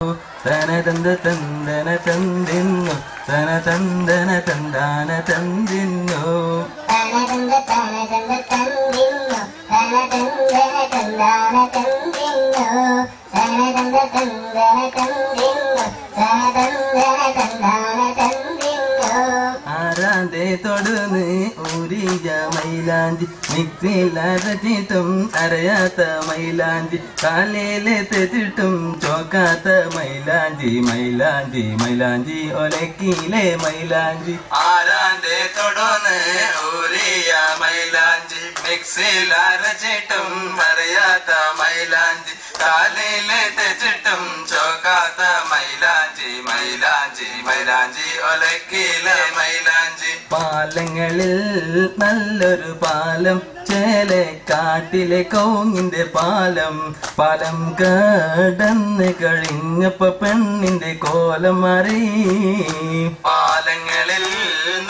തന തന്ത തന്തന തന്തിന്നു തന തന്തന തന്താന തന്തിന്നു ആരാന്റെ തൊടുന്ന് ഊരിയ മൈലാഞ്ചി മിക്സിയിലരച്ചിട്ടും അരയാത്ത മൈലാഞ്ചി കാലയിലെ തെച്ചിട്ടും ചോക്കാത്ത മൈലാഞ്ചി മൈലാഞ്ചി മൈലാഞ്ചി ഒലക്കിയിലെ മൈലാഞ്ചി ആരാന്റെ തൊടുന്ന് ഊരിയ മൈലാഞ്ചി മിക്സിയിലരച്ചിട്ടും അരയാത്ത മൈലാഞ്ചി കാലയിലെ തെച്ചിട്ടും ചോക്കാത്ത മൈലാഞ്ചി മൈലാഞ്ചി മൈലാഞ്ചി ഒലക്കിയിലെ മൈലാഞ്ചി പാലങ്ങളിൽ നല്ലൊരു പാലം ചേലക്കാട്ടിലെ കൗങ്ങിന്റെ പാലം പാലം കടന്ന് കഴിഞ്ഞപ്പോ പെണ്ണിന്റെ കോലം മാറി പാലങ്ങളിൽ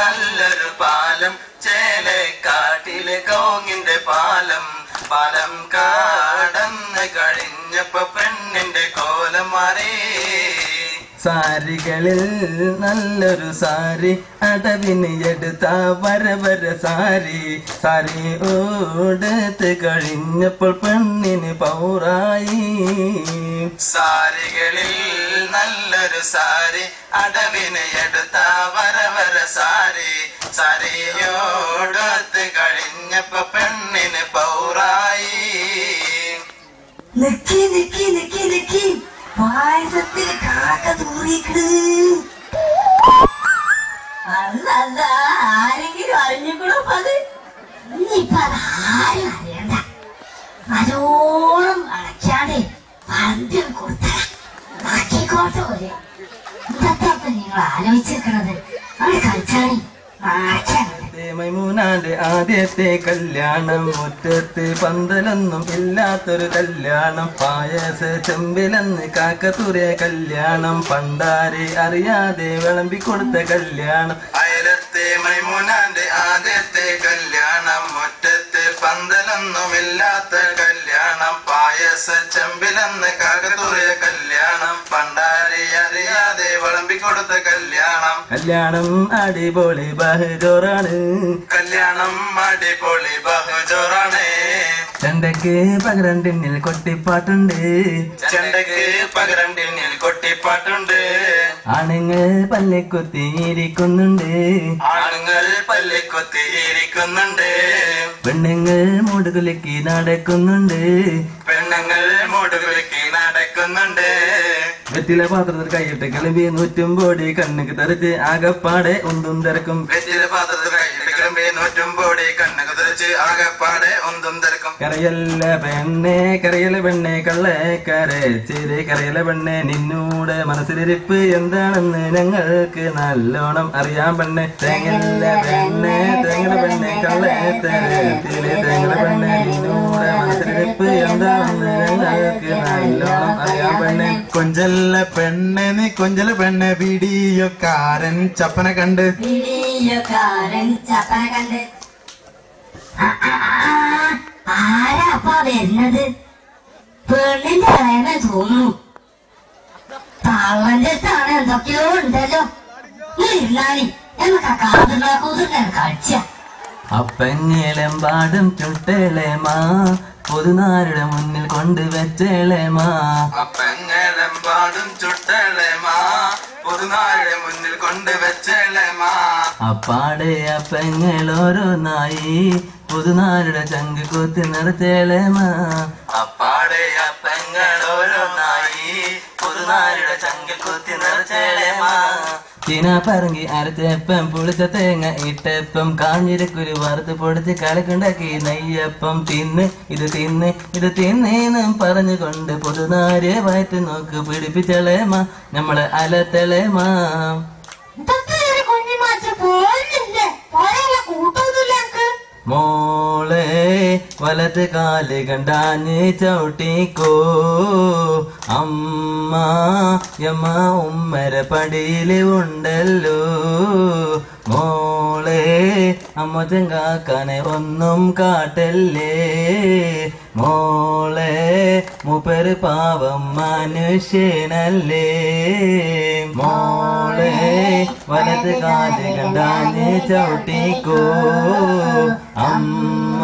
നല്ലൊരു പാലം ചേലക്കാട്ടിലെ കൗങ്ങിന്റെ പാലം പാലം കടന്ന് കഴിഞ്ഞപ്പോ പെണ്ണിന്റെ കോലം മാറി സാരികളിൽ നല്ലൊരു സാരി അടവിന് എടുത്ത വര സാരി സാരി ഓടത്ത് കഴിഞ്ഞപ്പോൾ പെണ്ണിന് പൗറായി സാരികളിൽ നല്ലൊരു സാരി അടവിന് എടുത്ത വര സാരി സാരിയോടത്ത് കഴിഞ്ഞപ്പോ പെണ്ണിന് പൗറായി നിക്കി നിക്കി നിക്കി നിക്കി പായസത്തിൽ കാക്ക തൂറിക്കണ് അല്ല ആരെങ്കിലും അറിഞ്ഞിക്കണോ അത് ഇനിയിപ്പൊ അതാരും അറിയണ്ട നല്ലോണം അടയ്ക്കാതെ പന്തിൽ കൊടുത്ത ആക്കിക്കോട്ടെ പോലെ ഇതൊക്കെ നിങ്ങൾ ആലോചിച്ചിരിക്കണത് അവിടെ കളിച്ചാണി മൈമൂനാന്റെ ആദ്യത്തെ കല്യാണം മുറ്റത്ത് പന്തലൊന്നും ഇല്ലാത്തൊരു കല്യാണം പായസ ചെമ്പിലെന്ന് കാക്കത്തൂരെ കല്യാണം പണ്ടാരെ അറിയാതെ വിളമ്പിക്കൊടുത്ത കല്യാണം അയലത്തെ മൈമൂനാന്റെ ആദ്യത്തെ കല്യാണം മുറ്റത്ത് പന്തലൊന്നും ഇല്ലാത്ത കല്യാണം പായസ ചെമ്പിലെന്ന് കാക്കത്തൂരെ കല്യാണം പണ്ടാരെ അറിയാതെ വിളമ്പിക്കൊടുത്ത കല്യാണം കല്യാണം അടിപൊളി ബഹജോറാണ് കല്യാണം അടിപൊളി ബഹജോറാണ് ചെണ്ടക്ക് പകരം ടിന്നിൽ കൊട്ടിപ്പാട്ടുണ്ട് ചെണ്ടക്ക് പകരം ടിന്നിൽ കൊട്ടിപ്പാട്ടുണ്ട് ആണുങ്ങൾ പല്ലിക്കൊത്തിയിരിക്കുന്നുണ്ട് ആണുങ്ങൾ പല്ലിക്കൊത്തിയിരിക്കുന്നുണ്ട് പെണ്ണുങ്ങൾ മൂടുകുലുക്കി നടക്കുന്നുണ്ട് പെണ്ണുങ്ങൾ മൂടുകുലുക്കി നടക്കുന്നുണ്ട് വെറ്റില പാത്രത്തിൽ കൈയിട്ട് കിളമ്പി 100 കോടി കണ്ണുക്ക് തെറിച്ച് ആകപ്പാടെ ഒന്നും തിരക്കും വെറ്റില പാത്രത്തിൽ കൈയിട്ട് കിളമ്പി 100 കോടി കണ്ണുക്ക് തെറിച്ച് ആകപ്പാടെ ഒന്നും തിരക്കും കരയല്ല പെണ്ണെ കള്ളെ കരച്ചിരി കരയല പെണ്ണെ നിന്നൂടെ മനസ്സിലിരിപ്പ് എന്താണെന്ന് ഞങ്ങൾക്ക് നല്ലോണം അറിയാൻ പെണ്ണെ തേങ്ങല പെണ്ണെ കള്ളെ തരത്തില് തേങ്ങല പെണ്ണെ നിന്നൂടെ മനസ്സിലിരിപ്പ് എന്താണെന്ന് ഞങ്ങൾക്ക് നല്ലോണം അറിയാൻ പെണ്ണെ കൊഞ്ചല്ല പെണ്ണെ നീ കൊഞ്ചല പെണ്ണെ വീഡിയോക്കാരൻ ചപ്പനെ കണ്ട് ആരാ അപ്പ വരുന്നത് പെണ്ണിന്റെ അറിയാമേ തോന്നുന്നു തള്ളന്റെ അടുത്താണ് എന്തൊക്കെയോ ഉണ്ടല്ലോ ഇരുന്നാണി എന്നൊക്കെ കാതുണ്ടാക്കൂതുണ്ടാ കളിച്ച അപ്പഞ്ഞിലെമ്പാടും ചുട്ടേളേമാ പൊതുനാരുടെ മുന്നിൽ കൊണ്ടുവച്ചേളേമാ അപ്പഞ്ഞിലെമ്പാടും ചുട്ടേളേമാ പൊതുനാരുടെ മുന്നിൽ കൊണ്ടുവച്ചേളേമാ അപ്പാടെ അപ്പങ്ങൾ ഓരോന്നായി പൊതുനാരുടെ ചങ്ക് കൊത്തി നിർത്തേളേമാ അപ്പാടെ അപ്പങ്ങൾ ഓരോന്നായി പൊതുനാരുടെ ചങ്ക് കൊത്തി നിർത്തേളേമാ ചീന പറങ്കി അരച്ചപ്പം പുളിച്ച തേങ്ങ ഇട്ടപ്പം കാഞ്ഞിരക്കുരു വറുത്ത് പൊടിച്ച് കലക്കുണ്ടാക്കി നെയ്യപ്പം തിന്ന് ഇത് തിന്നേന്നും പറഞ്ഞുകൊണ്ട് പൊതുനാരെ വയറ്റ് നോക്ക് പിടിപ്പിച്ചളേമാ നമ്മളെ അലത്തളേമാ മോളെ വലത് കാല് കണ്ടാഞ്ഞ് ചവിട്ടിക്കോ അമ്മ ഉമ്മര പടിയില് ഉണ്ടല്ലോ മോളെ അമ്മ ചെങ്കാക്കാനെ ഒന്നും കാട്ടല്ലേ മോളെ മൂപ്പര് പാവം മനുഷ്യനല്ലേ. മോളെ വലത് കാല് കണ്ടാന് ചവിട്ടിക്കോ, അമ്മ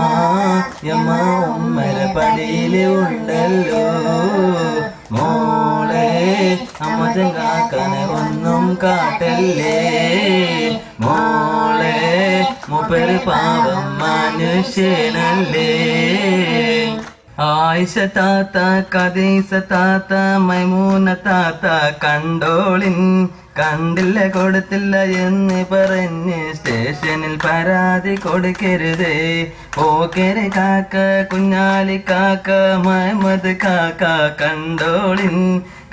യമ്മ ഉമ്മര പടിയില് ഉണ്ടല്ലോ. മോളെ അമ്മ ചങ്കാക്കനെ ഒന്നും കാട്ടല്ലേ. മോളെ മൂപ്പര് പാവം മനുഷ്യനല്ലേ. ആയിഷ താത്ത, ഖദീജ താത്ത, മൈമൂന താത്ത കണ്ടോളിൻ. കണ്ടില്ല കൊടുത്തില്ല എന്ന് പറഞ്ഞ് സ്റ്റേഷനിൽ പരാതി കൊടുക്കരുതേ. പോക്കര് കാക്ക, കുഞ്ഞാലി കാക്ക, മുഹമ്മദ് കാക്ക കണ്ടോളിൻ.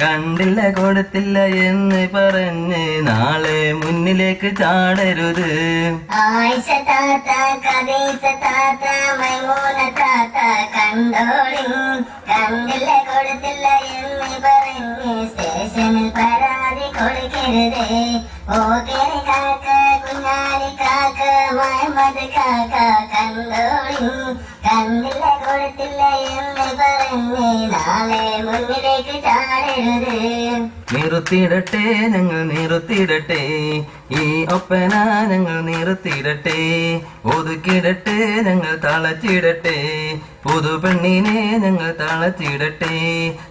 കണ്ടില്ല കൊടുത്തില്ല എന്ന് പറഞ്ഞ് നാളെ മുന്നിലേക്ക് ചാടരുത്. ആയിഷ താത്ത, ഖദീജ താത്ത, മൈമൂന താത്ത കണ്ടോളിൻ. കണ്ടില്ല കൊടുത്തില്ല എന്ന് പറഞ്ഞ് സ്റ്റേഷനിൽ പരാതി കൊടുക്കരുതേ. പോക്കര് കാക്ക, കുഞ്ഞാലി കാക്ക, മുഹമ്മദ് കാക്ക കണ്ടോളിൻ. കണ്ടില്ല കൊടുത്തില്ല എന്ന് പറഞ്ഞ് നാളെ മുന്നിലേക്ക് ചാടരുത്. നിർത്തിയിടട്ടെ ഞങ്ങൾ നിർത്തിയിടട്ടെ, ഈ ഒപ്പന ഞങ്ങൾ നിർത്തിയിടട്ടെ. ഒതുക്കിയിടട്ടെ ഞങ്ങൾ തളച്ചിടട്ടെ, പുതുപെണ്ണിനെ ഞങ്ങൾ തളച്ചിടട്ടെ.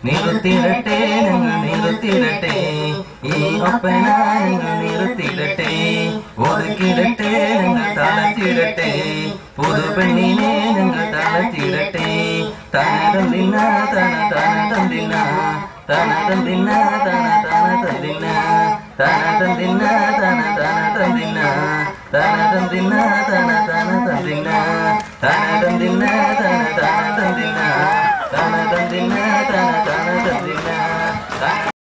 നിർത്തിയിടട്ടെ ഞങ്ങൾ നിർത്തിയിടട്ടെ, ഈ ഒപ്പന ഞങ്ങൾ നിർത്തിയിടട്ടെ. ഒതുക്കിയിടട്ടെ ഞങ്ങൾ തളച്ചിടട്ടെ, പുതുപെണ്ണിനെ ഞങ്ങൾ തളച്ചിടട്ടെ. തനതന്തിന തന തനതന്തിന തനതന്തിന തന തനതന്തിന തനതന്തിന തന തനതന്തിന തനതന്തിന തന തനതന്തിന തനതന്തിന തന തനതന്തിന തനതന്തിന തന തനതന്തിന.